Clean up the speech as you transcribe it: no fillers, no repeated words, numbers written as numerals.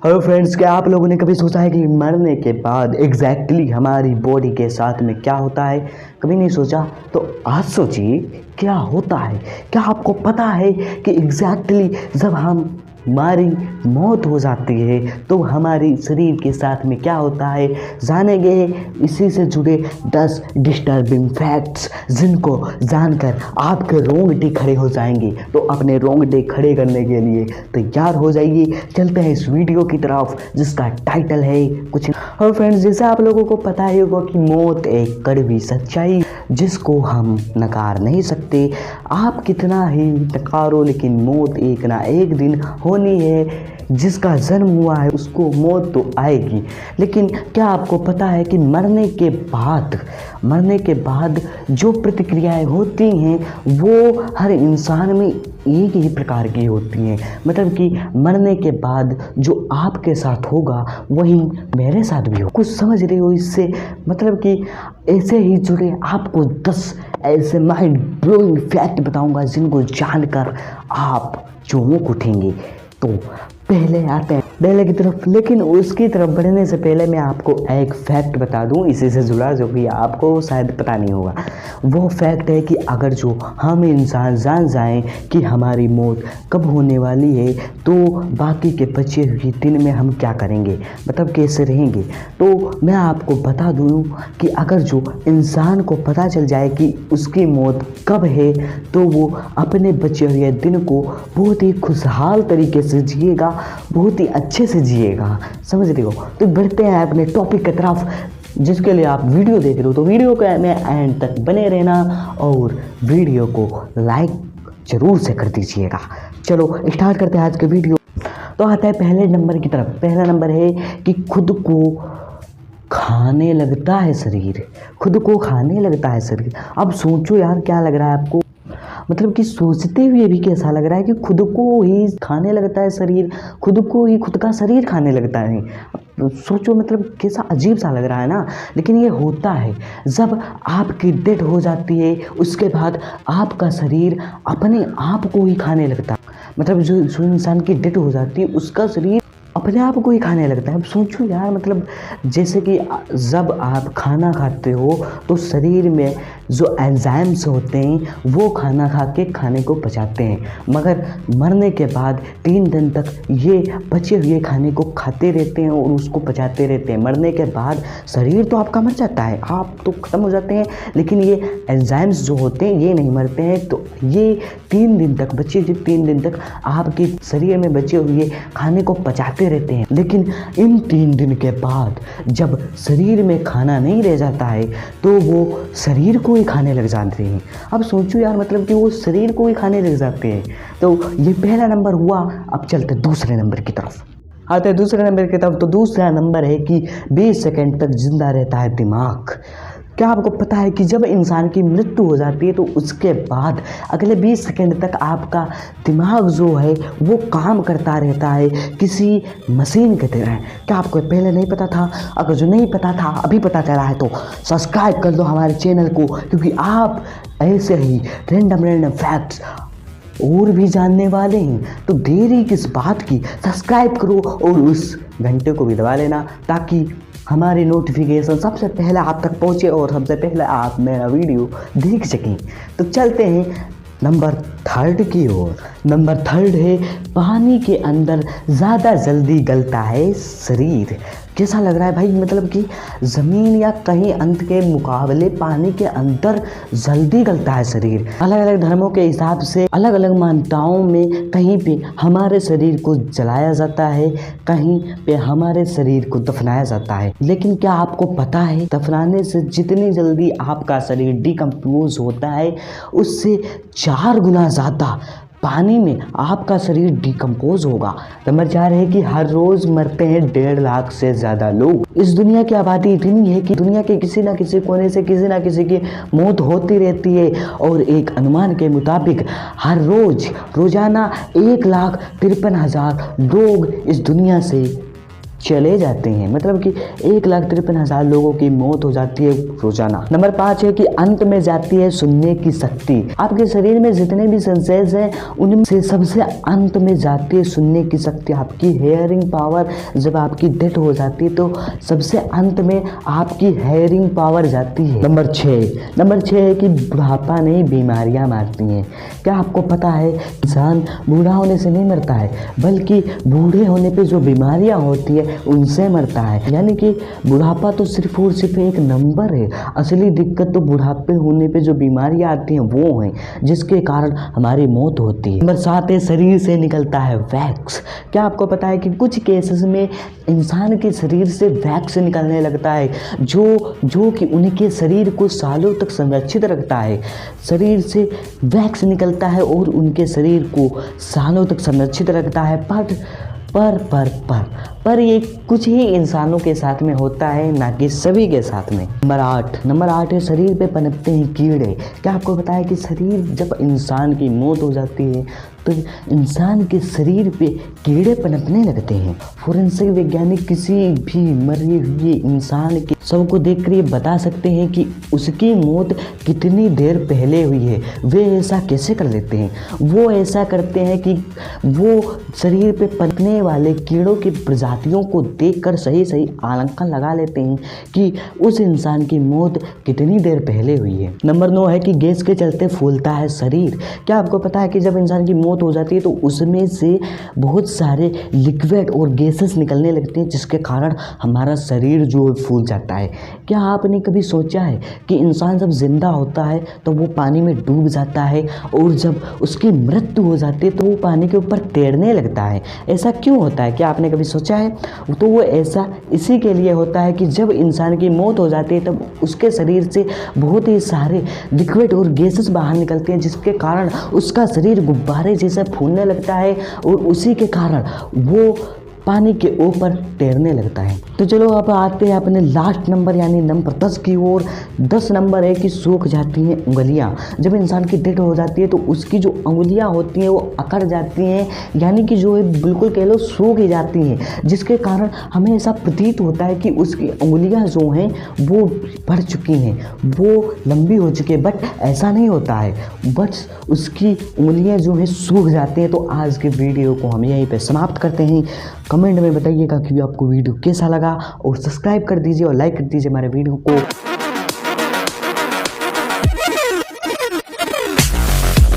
Hello friends, क्या आप लोगों ने कभी सोचा है कि मरने के बाद एग्जैक्टली हमारी बॉडी के साथ में क्या होता है? कभी नहीं सोचा? तो आज सोचिए क्या होता है। क्या आपको पता है कि एग्जैक्टली जब हमारी मौत हो जाती है तो हमारी शरीर के साथ में क्या होता है? जानेंगे इसी से जुड़े 10 डिस्टर्बिंग फैक्ट्स जिनको जानकर आपके रोंगटे खड़े हो जाएंगे। तो अपने रोंगटे खड़े करने के लिए तैयार हो जाइए। चलते हैं इस वीडियो की तरफ जिसका टाइटल है कुछ। और फ्रेंड्स, जैसे आप लोगों को पता ही होगा कि मौत एक कड़वी सच्चाई जिसको हम नकार नहीं सकते। आप कितना ही नकारो लेकिन मौत एक ना एक दिन होनी है। जिसका जन्म हुआ है उसको मौत तो आएगी। लेकिन क्या आपको पता है कि मरने के बाद जो प्रतिक्रियाएं होती हैं वो हर इंसान में एक ही प्रकार की होती हैं। मतलब कि मरने के बाद जो आपके साथ होगा वही मेरे साथ भी हो। कुछ समझ रहे हो इससे? मतलब कि ऐसे ही जुड़े आपको 10 ऐसे माइंड ब्लोइंग फैक्ट बताऊंगा जिनको जानकर आप चौंक उठेंगे। तो पहले आते हैं पहले की तरफ, लेकिन उसकी तरफ बढ़ने से पहले मैं आपको एक फैक्ट बता दूं इसी से जुड़ा, जो कि आपको शायद पता नहीं होगा। वो फैक्ट है कि अगर जो हम इंसान जान जाएं कि हमारी मौत कब होने वाली है तो बाकी के बचे हुए दिन में हम क्या करेंगे, मतलब कैसे रहेंगे। तो मैं आपको बता दूं कि अगर जो इंसान को पता चल जाए कि उसकी मौत कब है तो वो अपने बचे हुए दिन को बहुत ही खुशहाल तरीके से जिएगा, बहुत ही अच्छे से जिएगा। समझ रहे हो? तो बढ़ते हैं अपने टॉपिक की तरफ, जिसके लिए आप वीडियो देख रहे हो तो वीडियो को में एंड तक बने रहना और वीडियो को लाइक जरूर से कर दीजिएगा। चलो स्टार्ट करते हैं आज के वीडियो। तो आता है पहले नंबर की तरफ। पहला नंबर है कि खुद को खाने लगता है शरीर। खुद को खाने लगता है शरीर। अब सोचो यार, क्या लग रहा है आपको? मतलब कि सोचते हुए भी कैसा लग रहा है कि खुद को ही खाने लगता है शरीर, खुद को ही खुद का शरीर खाने लगता है। अब सोचो, मतलब कैसा अजीब सा लग रहा है ना। लेकिन ये होता है जब आपकी डेथ हो जाती है, उसके बाद आपका शरीर अपने आप को ही खाने लगता है। मतलब जो इंसान की डेथ हो जाती है उसका शरीर अपने आप को ही खाने लगता है। अब सोचो यार, मतलब जैसे कि जब आप खाना खाते हो तो शरीर में जो एंजाइम्स होते हैं वो खाना खा के खाने को पचाते हैं, मगर मरने के बाद 3 दिन तक ये बचे हुए खाने को खाते रहते हैं और उसको पचाते रहते हैं। मरने के बाद शरीर तो आपका मर जाता है, आप तो ख़त्म हो जाते हैं, लेकिन ये एंजाइम्स जो होते हैं ये नहीं मरते हैं। तो ये 3 दिन तक बचे 3 दिन तक आपके शरीर में बचे हुए खाने को पचाते रहते हैं। लेकिन इन 3 दिन के बाद जब शरीर में खाना नहीं रह जाता है तो वो शरीर को ही खाने लग जाते हैं। अब सोचो यार, मतलब कि वो शरीर को ही खाने लग जाते हैं। तो ये पहला नंबर हुआ। अब चलते दूसरे नंबर की तरफ। आते हैं दूसरे नंबर की तरफ। तो दूसरा नंबर है कि 20 सेकंड तक जिंदा रहता है दिमाग। क्या आपको पता है कि जब इंसान की मृत्यु हो जाती है तो उसके बाद अगले 20 सेकंड तक आपका दिमाग जो है वो काम करता रहता है किसी मशीन की तरह। क्या आपको पहले नहीं पता था? अगर जो नहीं पता था अभी पता चला है तो सब्सक्राइब कर दो हमारे चैनल को, क्योंकि आप ऐसे ही रैंडम फैक्ट्स और भी जानने वाले हैं। तो देरी किस बात की, सब्सक्राइब करो और उस घंटे को भी दबा लेना ताकि हमारी नोटिफिकेशन सबसे पहले आप तक पहुंचे और सबसे पहले आप मेरा वीडियो देख सकें। तो चलते हैं नंबर 3 की ओर। नंबर 3 है पानी के अंदर ज़्यादा जल्दी गलता है शरीर। कैसा लग रहा है भाई? मतलब कि ज़मीन या कहीं अंत के मुकाबले पानी के अंदर जल्दी गलता है शरीर। अलग अलग धर्मों के हिसाब से अलग अलग मान्यताओं में कहीं पे हमारे शरीर को जलाया जाता है, कहीं पे हमारे शरीर को दफनाया जाता है। लेकिन क्या आपको पता है दफनाने से जितनी जल्दी आपका शरीर डिकम्पोज होता है उससे 4 गुना ज़्यादा पानी में आपका शरीर डिकम्पोज होगा। नंबर 4 है कि हर रोज मरते हैं 1.5 लाख से ज़्यादा लोग। इस दुनिया की आबादी इतनी है कि दुनिया के किसी ना किसी कोने से किसी ना किसी की मौत होती रहती है और एक अनुमान के मुताबिक हर रोजाना 1,53,000 लोग इस दुनिया से चले जाते हैं, मतलब कि 1,53,000 लोगों की मौत हो जाती है रोजाना। नंबर 5 है कि अंत में जाती है सुनने की शक्ति। आपके शरीर में जितने भी सेंसेस हैं उनमें से सबसे अंत में जाती है सुनने की शक्ति। आपकी हेयरिंग पावर जब आपकी डेथ हो जाती है तो सबसे अंत में आपकी हेयरिंग पावर जाती है। नंबर 6 है कि बुढ़ापा नहीं बीमारियां मारती हैं। क्या आपको पता है इंसान बूढ़ा होने से नहीं मरता है, बल्कि बूढ़े होने पे जो बीमारियां होती है उनसे मरता है। यानी कि बुढ़ापा तो सिर्फ और सिर्फ एक नंबर है, असली दिक्कत तो बुढ़ापे होने पे जो बीमारियां आती हैं वो हैं, जिसके कारण हमारी मौत होती है। नंबर 7 है शरीर से निकलता है वैक्स। क्या आपको पता है कि कुछ केसेस में इंसान के शरीर से वैक्स निकलने लगता है जो कि उनके शरीर को सालों तक संरक्षित रखता है। शरीर से वैक्स निकलता है और उनके शरीर को सालों तक संरक्षित रखता है। पर ये कुछ ही इंसानों के साथ में होता है, ना कि सभी के साथ में। नंबर 8 है शरीर पे पनपते हैं कीड़े। क्या आपको पता है कि शरीर जब इंसान की मौत हो जाती है तो इंसान के शरीर पे कीड़े पनपने लगते हैं। फोरेंसिक वैज्ञानिक किसी भी मरे हुए इंसान के शव को देखकर ये बता सकते हैं कि उसकी मौत कितनी देर पहले हुई है। वे ऐसा कैसे कर लेते हैं? वो ऐसा करते हैं कि वो शरीर पे पनपने वाले कीड़ों की प्रजातियों को देखकर सही आंकलन लगा लेते हैं कि उस इंसान की मौत कितनी देर पहले हुई है। नंबर 9 है कि गैस के चलते फूलता है शरीर। क्या आपको पता है कि जब इंसान की मौत हो जाती है तो उसमें से बहुत सारे लिक्विड और गैसेस निकलने लगते हैं, जिसके कारण हमारा शरीर जो फूल जाता है। क्या आपने कभी सोचा है कि इंसान जब जिंदा होता है तो वो पानी में डूब जाता है और जब उसकी मृत्यु हो जाती है तो वो पानी के ऊपर तैरने लगता है? ऐसा क्यों होता है? क्या आपने कभी सोचा है? तो वो ऐसा इसी के लिए होता है कि जब इंसान की मौत हो जाती है तब उसके शरीर से बहुत ही सारे लिक्विड और गैसेस बाहर निकलते हैं, जिसके कारण उसका शरीर गुब्बारे जैसा फूलने लगता है और उसी के कारण वो पानी के ऊपर तैरने लगता है। तो चलो अब आते हैं अपने लास्ट नंबर यानी नंबर 10 की ओर। 10 नंबर है कि सूख जाती हैं उंगलियां। जब इंसान की डेथ हो जाती है तो उसकी जो उंगलियां होती हैं वो अकड़ जाती हैं, यानी कि जो है बिल्कुल कह लो सूख ही जाती हैं, जिसके कारण हमें ऐसा प्रतीत होता है कि उसकी उंगलियां जो हैं वो बढ़ चुकी हैं, वो लंबी हो चुकी है। बट ऐसा नहीं होता है, बस उसकी उंगलियां जो हैं सूख जाती हैं। तो आज के वीडियो को हम यहीं पे समाप्त करते हैं। कमेंट में बताइएगा कि आपको वीडियो कैसा लगा और सब्सक्राइब कर दीजिए और लाइक कर दीजिए हमारे वीडियो को।